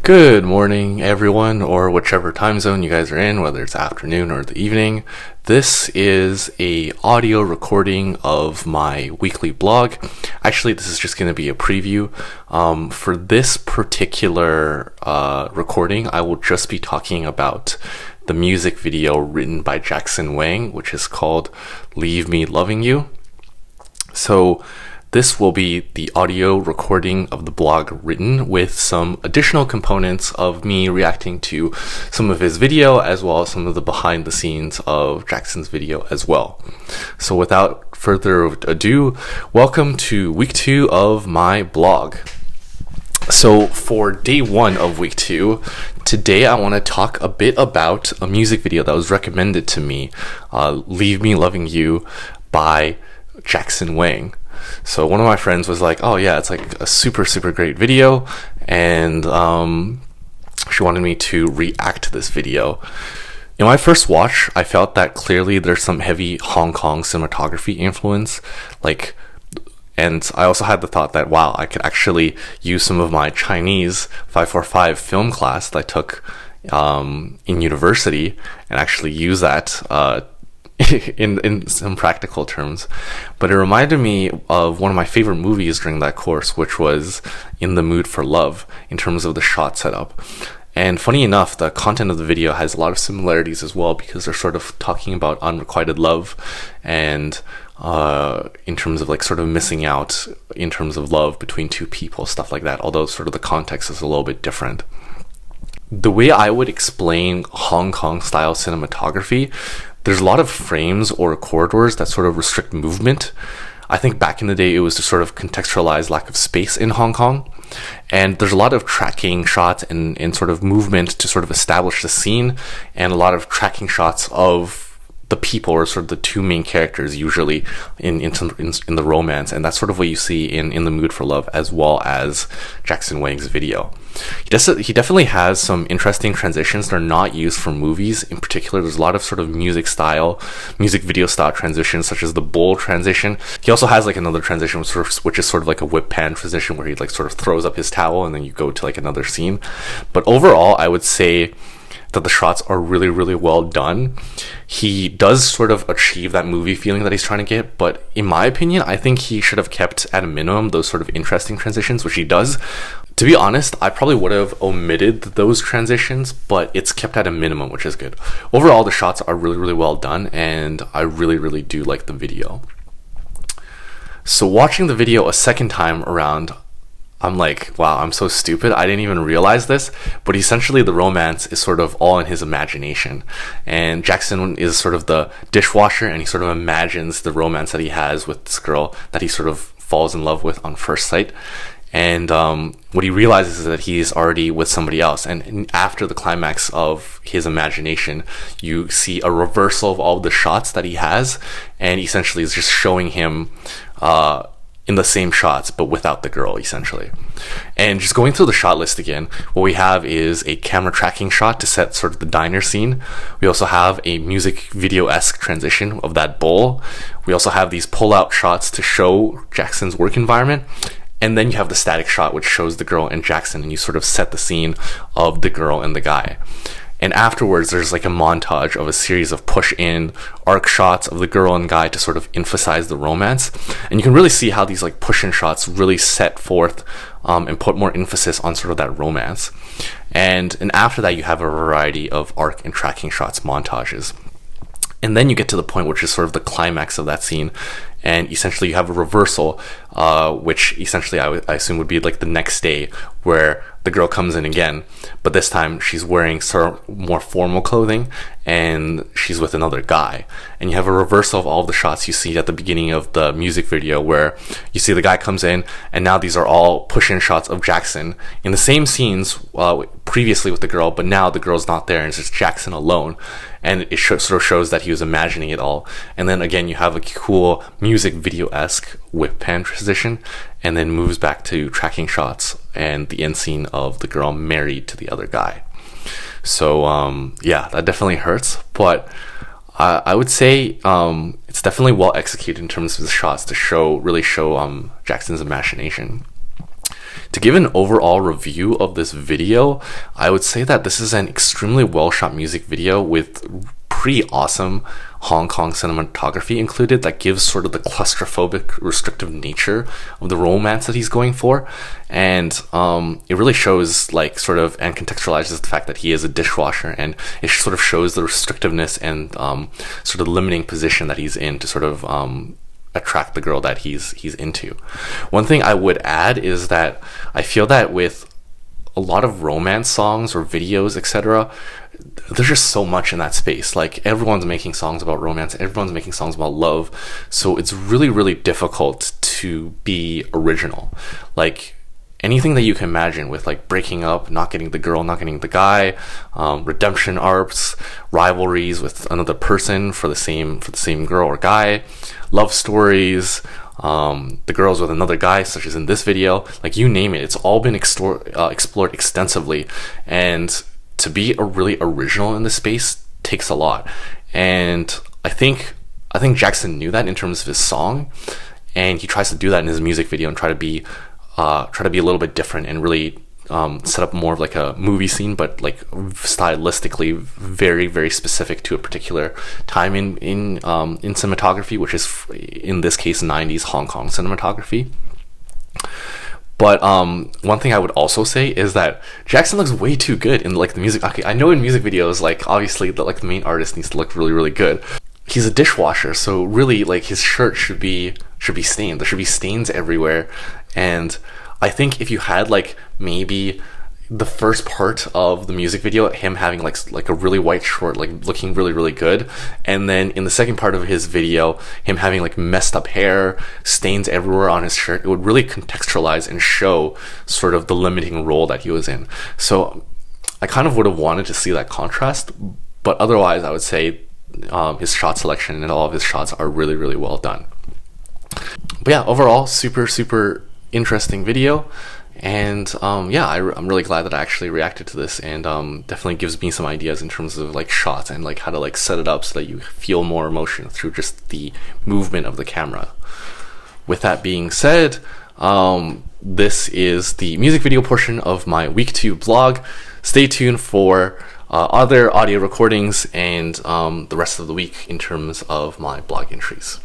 Good morning, everyone, or whichever time zone you guys are in, whether it's afternoon or the evening. This is a audio recording of my weekly blog. Actually, this is just going to be a preview. For this particular recording, I will just be talking about the music video written by Jackson Wang, which is called Leave Me Loving You. So this will be the audio recording of the blog written with some additional components of me reacting to some of his video as well as some of the behind the scenes of Jackson's video as well. So without further ado, welcome to week 2 of my blog. So for day 1 of week 2, today I want to talk a bit about a music video that was recommended to me, Leave Me Loving You by Jackson Wang. So one of my friends was like, oh yeah, it's like a super great video, and she wanted me to react to this video. In my first watch, I felt that clearly there's some heavy Hong Kong cinematography influence, and I also had the thought that, wow, I could actually use some of my Chinese 545 film class that I took in university and actually use that in some practical terms. But it reminded me of one of my favorite movies during that course, which was In the Mood for Love, in terms of the shot setup. And funny enough, the content of the video has a lot of similarities as well, because they're sort of talking about unrequited love and in terms of like sort of missing out in terms of love between two people, stuff like that, although sort of the context is a little bit different. The way I would explain Hong Kong style cinematography, there's a lot of frames or corridors that sort of restrict movement. I think back in the day it was to sort of contextualize lack of space in Hong Kong. And there's a lot of tracking shots and sort of movement to sort of establish the scene, and a lot of tracking shots of the people, or sort of the two main characters usually in the romance. And that's sort of what you see in The Mood for Love as well as Jackson Wang's video. He definitely has some interesting transitions that are not used for movies. In particular, there's a lot of sort of music video style transitions, such as the bull transition. He also has like another transition which is sort of like a whip pan transition, where he like sort of throws up his towel and then you go to like another scene. But overall, I would say that the shots are really well done. He does sort of achieve that movie feeling that he's trying to get, but in my opinion, I think he should have kept at a minimum those sort of interesting transitions, which he does. To be honest, I probably would have omitted those transitions, but it's kept at a minimum, which is good. Overall, the shots are really well done, and I really do like the video. So watching the video a second time around, I'm like, wow, I'm so stupid. I didn't even realize this, but essentially the romance is sort of all in his imagination. And Jackson is sort of the dishwasher, and he sort of imagines the romance that he has with this girl that he sort of falls in love with on first sight. And what he realizes is that he's already with somebody else. And after the climax of his imagination, you see a reversal of all the shots that he has, and essentially is just showing him in the same shots but without the girl, essentially. And just going through the shot list again, what we have is a camera tracking shot to set sort of the diner scene. We also have a music video-esque transition of that bowl. We also have these pull-out shots to show Jackson's work environment. And then you have the static shot, which shows the girl and Jackson, and you sort of set the scene of the girl and the guy. And afterwards, there's like a montage of a series of push-in arc shots of the girl and guy to sort of emphasize the romance. And you can really see how these like push-in shots really set forth and put more emphasis on sort of that romance. And after that, you have a variety of arc and tracking shots montages. And then you get to the point which is sort of the climax of that scene, and essentially you have a reversal, which essentially I assume would be like the next day, where the girl comes in again, but this time she's wearing sort of more formal clothing and she's with another guy. And you have a reversal of all of the shots you see at the beginning of the music video, where you see the guy comes in, and now these are all push-in shots of Jackson in the same scenes previously with the girl, but now the girl's not there and it's just Jackson alone. And it sort of shows that he was imagining it all. And then again, you have a cool music video-esque whip pan transition, and then moves back to tracking shots and the end scene of the girl married to the other guy. So yeah, that definitely hurts, but I would say it's definitely well executed in terms of the shots to really show Jackson's imagination. To give an overall review of this video, I would say that this is an extremely well shot music video with pretty awesome Hong Kong cinematography included that gives sort of the claustrophobic, restrictive nature of the romance that he's going for. And it really shows, like, sort of, and contextualizes the fact that he is a dishwasher, and it sort of shows the restrictiveness and sort of limiting position that he's in to sort of attract the girl that he's into. One thing I would add is that I feel that with a lot of romance songs or videos, etc., there's just so much in that space. Like, everyone's making songs about romance, everyone's making songs about love, so it's really, really difficult to be original. Like, anything that you can imagine with, like, breaking up, not getting the girl, not getting the guy, redemption arcs, rivalries with another person for the same girl or guy, love stories, the girls with another guy, such as in this video, like, you name it, it's all been explored extensively. And to be really original in this space takes a lot. And I think Jackson knew that in terms of his song, and he tries to do that in his music video and try to be a little bit different and really set up more of like a movie scene, but like stylistically very, very specific to a particular time in cinematography, which is in this case 90s Hong Kong cinematography. But one thing I would also say is that Jackson looks way too good in, like, the music. Okay, I know in music videos, like, obviously the main artist needs to look really, really good. He's a dishwasher, so really, like, his shirt should be stained. There should be stains everywhere. And I think if you had, like, maybe the first part of the music video, him having like a really white short, like, looking really, really good, and then in the second part of his video, him having, like, messed up hair, stains everywhere on his shirt, it would really contextualize and show sort of the limiting role that he was in. So I kind of would have wanted to see that contrast, but otherwise I would say his shot selection and all of his shots are really, really well done. But yeah, overall, super, super interesting video. And yeah, I'm really glad that I actually reacted to this, and definitely gives me some ideas in terms of, like, shots and, like, how to, like, set it up so that you feel more emotion through just the movement of the camera. With that being said, this is the music video portion of my week 2 vlog. Stay tuned for other audio recordings and the rest of the week in terms of my blog entries.